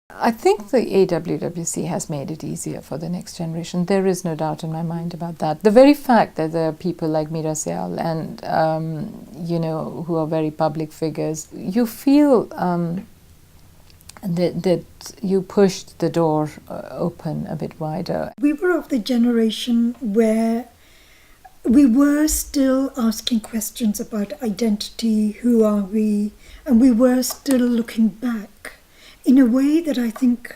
I think the AWWC has made it easier for the next generation. There is no doubt in my mind about that. The very fact that there are people like Meera Syal and, who are very public figures, you feel that you pushed the door open a bit wider. We were of the generation where we were still asking questions about identity, who are we, and we were still looking back in a way that I think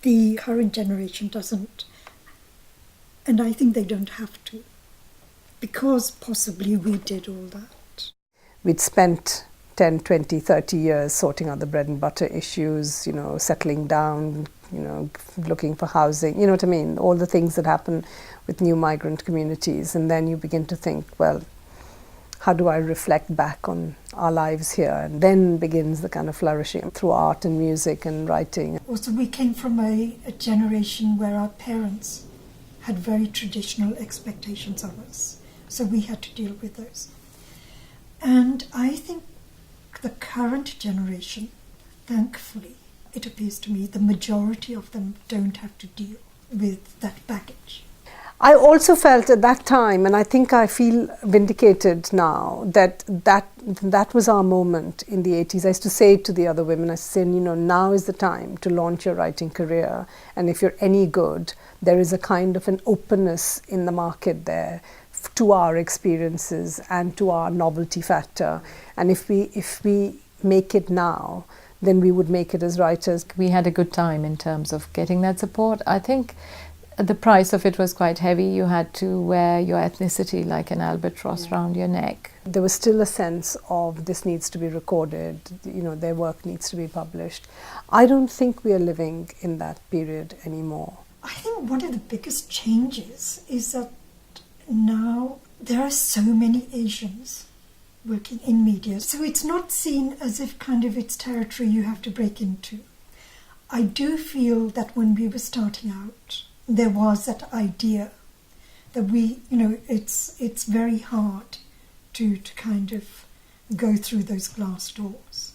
the current generation doesn't. And I think they don't have to, because possibly we did all that. We'd spent 10, 20, 30 years sorting out the bread and butter issues, settling down, looking for housing, you know what I mean? All the things that happen with new migrant communities. And then you begin to think, well, how do I reflect back on our lives here? And then begins the kind of flourishing through art and music and writing. Also, we came from a generation where our parents had very traditional expectations of us. So we had to deal with those. And I think the current generation, thankfully, it appears to me, the majority of them don't have to deal with that baggage. I also felt at that time, and I think I feel vindicated now, that was our moment in the 80s. I used to say to the other women, I said, now is the time to launch your writing career. And if you're any good, there is a kind of an openness in the market there to our experiences and to our novelty factor. And if we make it now, then we would make it as writers. We had a good time in terms of getting that support. I think the price of it was quite heavy. You had to wear your ethnicity like an albatross round your neck. There was still a sense of this needs to be recorded, their work needs to be published. I don't think we are living in that period anymore. I think one of the biggest changes is that now there are so many Asians working in media. So it's not seen as if kind of it's territory you have to break into. I do feel that when we were starting out, there was that idea that it's very hard to kind of go through those glass doors.